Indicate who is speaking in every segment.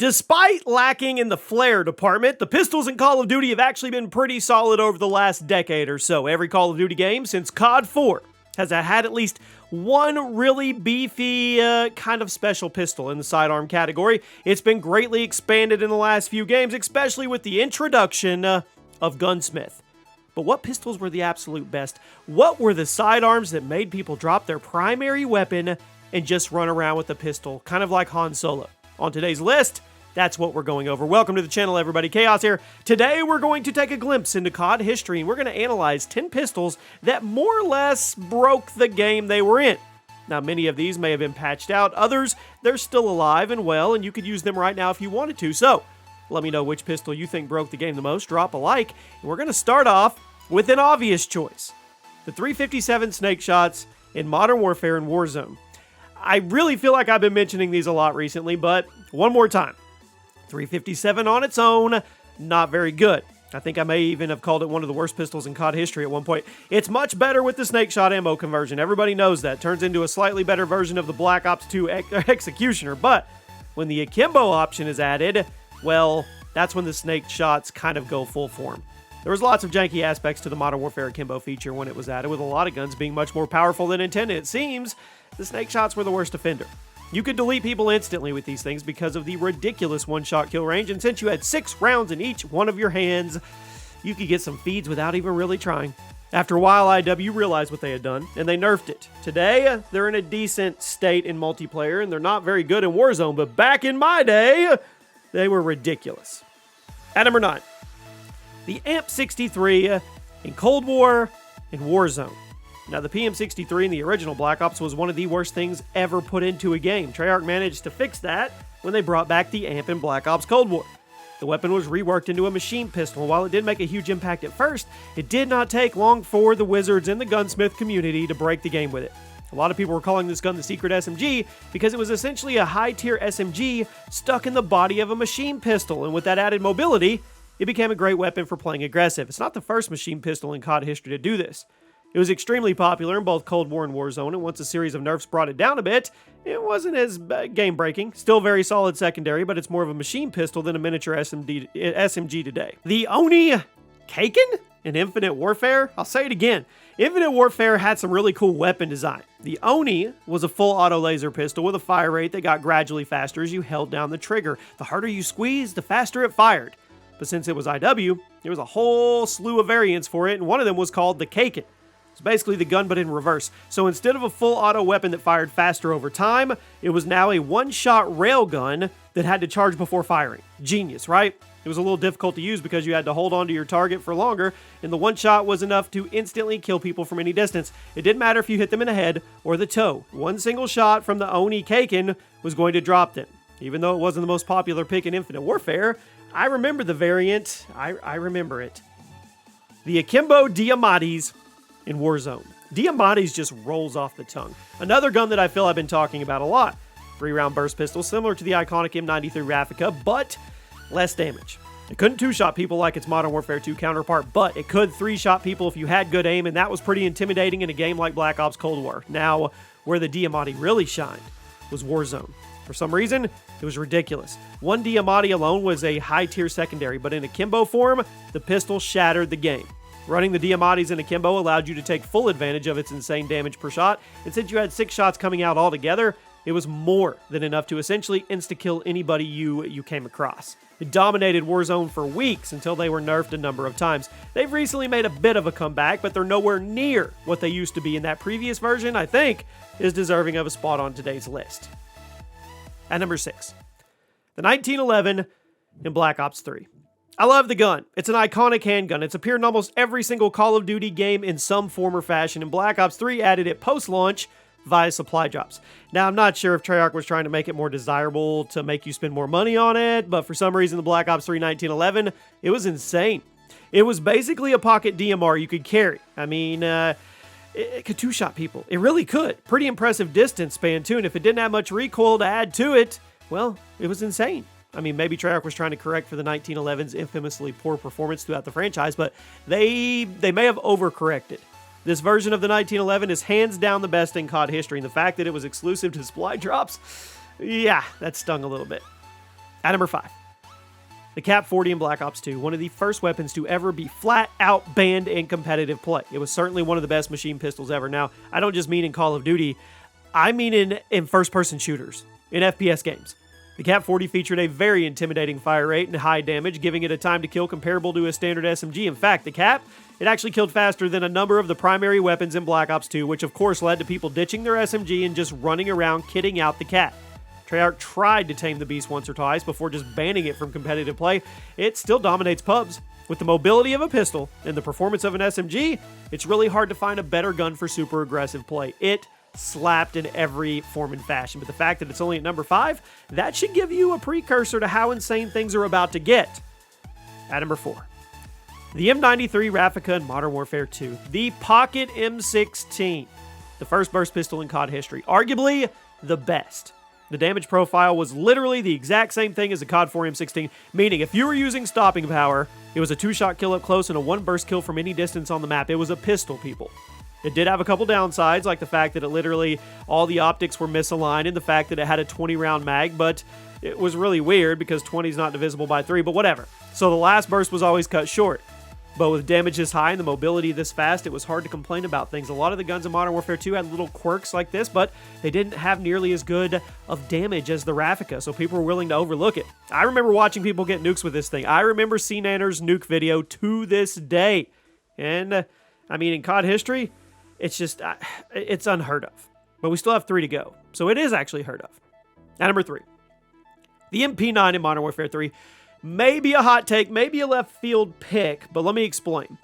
Speaker 1: Despite lacking in the flair department, the pistols in Call of Duty have actually been pretty solid over the last decade or so. Every Call of Duty game since COD 4 has had at least one really beefy, kind of special pistol in the sidearm category. It's been greatly expanded in the last few games, especially with the introduction of Gunsmith. But what pistols were the absolute best? What were the sidearms that made people drop their primary weapon and just run around with a pistol, kind of like Han Solo? On today's list, that's what we're going over. Welcome to the channel, everybody. Chaos here. Today, we're going to take a glimpse into COD history, and we're going to analyze 10 pistols that more or less broke the game they were in. Now, many of these may have been patched out. Others, they're still alive and well, and you could use them right now if you wanted to. So, let me know which pistol you think broke the game the most. Drop a like, and we're going to start off with an obvious choice. The 357 Snakeshots in Modern Warfare and Warzone. I really feel like I've been mentioning these a lot recently, but one more time. 357 on its own, not very good. I think I may even have called it one of the worst pistols in COD history at one point. It's much better with the Snakeshot ammo conversion. Everybody knows that. Turns into a slightly better version of the Black Ops 2 Executioner, but when the Akimbo option is added, well, that's when the Snakeshots kind of go full form. There was lots of janky aspects to the Modern Warfare Akimbo feature when it was added, with a lot of guns being much more powerful than intended. It seems the Snakeshots were the worst offender. You could delete people instantly with these things because of the ridiculous one-shot kill range, and since you had 6 rounds in each one of your hands, you could get some feeds without even really trying. After a while, IW realized what they had done, and they nerfed it. Today, they're in a decent state in multiplayer, and they're not very good in Warzone, but back in my day, they were ridiculous. At number 9. The M93 in Cold War and Warzone. Now, the PM63 in the original Black Ops was one of the worst things ever put into a game. Treyarch managed to fix that when they brought back the AMP in Black Ops Cold War. The weapon was reworked into a machine pistol, and while it did make a huge impact at first, it did not take long for the wizards in the gunsmith community to break the game with it. A lot of people were calling this gun the secret SMG because it was essentially a high-tier SMG stuck in the body of a machine pistol, and with that added mobility, it became a great weapon for playing aggressive. It's not the first machine pistol in COD history to do this. It was extremely popular in both Cold War and Warzone, and once a series of nerfs brought it down a bit, it wasn't as game-breaking. Still very solid secondary, but it's more of a machine pistol than a miniature SMG today. The Oni Kaken in Infinite Warfare? I'll say it again. Infinite Warfare had some really cool weapon design. The Oni was a full auto laser pistol with a fire rate that got gradually faster as you held down the trigger. The harder you squeezed, the faster it fired. But since it was IW, there was a whole slew of variants for it, and one of them was called the Kaken. It's basically the gun, but in reverse. So instead of a full auto weapon that fired faster over time, it was now a one-shot railgun that had to charge before firing. Genius, right? It was a little difficult to use because you had to hold on to your target for longer, and the one shot was enough to instantly kill people from any distance. It didn't matter if you hit them in the head or the toe. One single shot from the Oni Kaken was going to drop them. Even though it wasn't the most popular pick in Infinite Warfare, I remember the variant. I remember it. The Akimbo Diamattis in Warzone. Diamattis just rolls off the tongue. Another gun that I feel I've been talking about a lot. 3-round burst pistol, similar to the iconic M93 Raffica, but less damage. It couldn't 2-shot people like its Modern Warfare 2 counterpart, but it could 3-shot people if you had good aim, and that was pretty intimidating in a game like Black Ops Cold War. Now, where the Diamatti really shined was Warzone. For some reason, it was ridiculous. One Diamatti alone was a high-tier secondary, but in Akimbo form, the pistol shattered the game. Running the Diamattis in Akimbo allowed you to take full advantage of its insane damage per shot, and since you had 6 shots coming out altogether, it was more than enough to essentially insta-kill anybody you came across. It dominated Warzone for weeks until they were nerfed a number of times. They've recently made a bit of a comeback, but they're nowhere near what they used to be, and that previous version, I think, is deserving of a spot on today's list. At number 6, the 1911 in Black Ops 3. I love the gun. It's an iconic handgun. It's appeared in almost every single Call of Duty game in some form or fashion, and Black Ops 3 added it post-launch via supply drops. Now, I'm not sure if Treyarch was trying to make it more desirable to make you spend more money on it, but for some reason, the Black Ops 3 1911, it was insane. It was basically a pocket DMR you could carry. I mean, it could 2-shot people. It really could. Pretty impressive distance span, too, and if it didn't have much recoil to add to it, well, it was insane. I mean, maybe Treyarch was trying to correct for the 1911's infamously poor performance throughout the franchise, but they may have overcorrected. This version of the 1911 is hands down the best in COD history, and the fact that it was exclusive to supply drops, yeah, that stung a little bit. At number 5, the Cap 40 in Black Ops 2, one of the first weapons to ever be flat out banned in competitive play. It was certainly one of the best machine pistols ever. Now, I don't just mean in Call of Duty, I mean in first-person shooters, in FPS games. The Cap 40 featured a very intimidating fire rate and high damage, giving it a time to kill comparable to a standard SMG. In fact, the Cap, it actually killed faster than a number of the primary weapons in Black Ops 2, which of course led to people ditching their SMG and just running around kitting out the Cap. Treyarch tried to tame the beast once or twice before just banning it from competitive play. It still dominates pubs. With the mobility of a pistol and the performance of an SMG, it's really hard to find a better gun for super aggressive play. It slapped in every form and fashion, but the fact that it's only at number 5, that should give you a precursor to how insane things are about to get. At number 4, the M93 Raffica in Modern Warfare 2, the Pocket M16, the first burst pistol in COD history, arguably the best. The damage profile was literally the exact same thing as the COD 4 M16, meaning if you were using stopping power, it was a 2-shot kill up close and a 1-burst kill from any distance on the map. It was a pistol, people. It did have a couple downsides, like the fact that it literally, all the optics were misaligned and the fact that it had a 20-round mag, but it was really weird because 20 is not divisible by 3, but whatever. So the last burst was always cut short. But with damage this high and the mobility this fast, it was hard to complain about things. A lot of the guns in Modern Warfare 2 had little quirks like this, but they didn't have nearly as good of damage as the Raffica, so people were willing to overlook it. I remember watching people get nukes with this thing. I remember CNanner's nuke video to this day. And, I mean, in COD history, it's just, it's unheard of. But we still have 3 to go, so it is actually heard of. At number 3, the MP9 in Modern Warfare 3. Maybe a hot take, maybe a left field pick, but let me explain.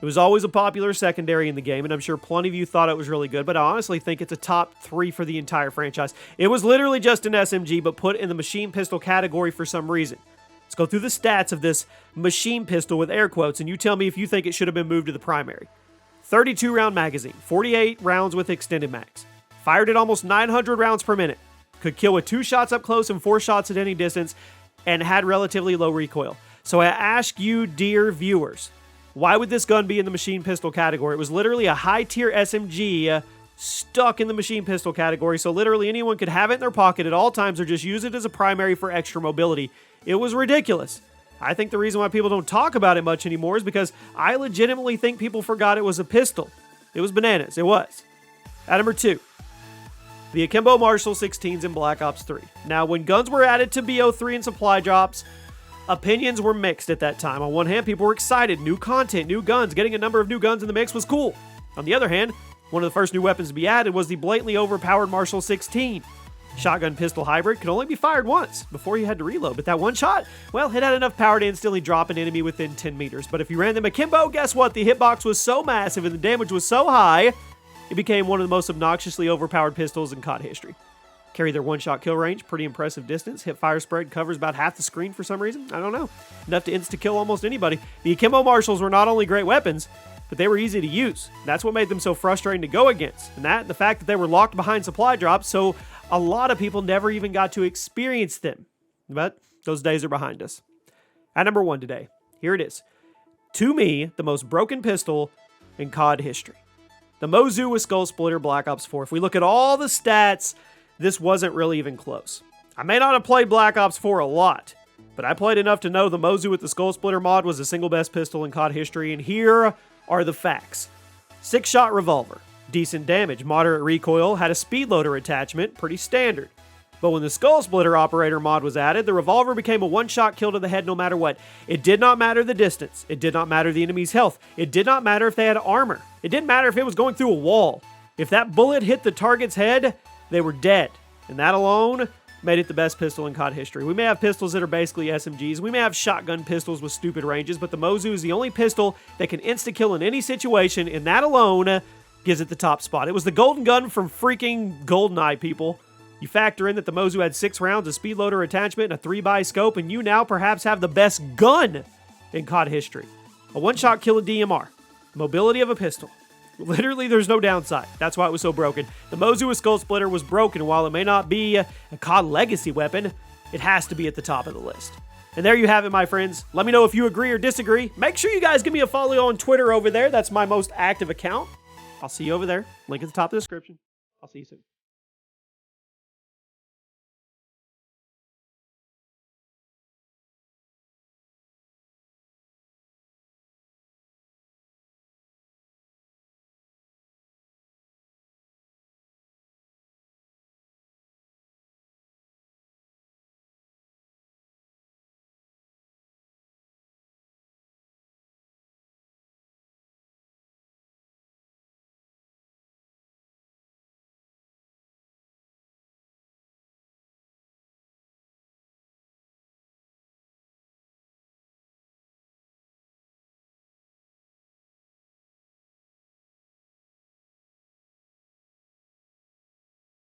Speaker 1: It was always a popular secondary in the game, and I'm sure plenty of you thought it was really good, but I honestly think it's a top 3 for the entire franchise. It was literally just an SMG, but put in the machine pistol category for some reason. Let's go through the stats of this machine pistol with air quotes, and you tell me if you think it should have been moved to the primary. 32-round magazine, 48 rounds with extended mags. Fired at almost 900 rounds per minute. Could kill with 2 shots up close and 4 shots at any distance, and had relatively low recoil. So I ask you, dear viewers, why would this gun be in the machine pistol category? It was literally a high-tier SMG stuck in the machine pistol category, so literally anyone could have it in their pocket at all times or just use it as a primary for extra mobility. It was ridiculous. I think the reason why people don't talk about it much anymore is because I legitimately think people forgot it was a pistol. It was bananas. It was. At number 2, the Akimbo Marshal 16s in Black Ops 3. Now, when guns were added to BO3 and supply drops, opinions were mixed at that time. On one hand, people were excited. New content, new guns. Getting a number of new guns in the mix was cool. On the other hand, one of the first new weapons to be added was the blatantly overpowered Marshal 16. Shotgun pistol hybrid could only be fired once before you had to reload, but that one shot, well, it had enough power to instantly drop an enemy within 10 meters. But if you ran them akimbo, guess what? The hitbox was so massive and the damage was so high, it became one of the most obnoxiously overpowered pistols in COD history. Carry their one-shot kill range, pretty impressive distance, hip fire spread covers about half the screen for some reason, I don't know. Enough to insta-kill almost anybody. The Akimbo Marshals were not only great weapons, but they were easy to use. That's what made them so frustrating to go against. And the fact that they were locked behind supply drops, so a lot of people never even got to experience them. But those days are behind us. At number 1 today, here it is. To me, the most broken pistol in COD history. The Mozu with Skull Splitter Black Ops 4. If we look at all the stats, this wasn't really even close. I may not have played Black Ops 4 a lot, but I played enough to know the Mozu with the Skull Splitter mod was the single best pistol in COD history, and here are the facts. 6-shot revolver, decent damage, moderate recoil, had a speed loader attachment, pretty standard. But when the Skull Splitter operator mod was added, the revolver became a one-shot kill to the head no matter what. It did not matter the distance. It did not matter the enemy's health. It did not matter if they had armor. It didn't matter if it was going through a wall. If that bullet hit the target's head, they were dead. And that alone made it the best pistol in COD history. We may have pistols that are basically SMGs. We may have shotgun pistols with stupid ranges, but the Mozu is the only pistol that can insta-kill in any situation, and that alone gives it the top spot. It was the golden gun from freaking GoldenEye, people. You factor in that the Mozu had 6 rounds, a speed loader attachment, and a 3x scope, and you now perhaps have the best gun in COD history. A one-shot kill of DMR. Mobility of a pistol. Literally, there's no downside. That's why it was so broken. The Mozu with Skull Splitter was broken. While it may not be a COD legacy weapon, it has to be at the top of the list. And there you have it, my friends. Let me know if you agree or disagree. Make sure you guys give me a follow on Twitter over there. That's my most active account. I'll see you over there. Link at the top of the description. I'll see you soon.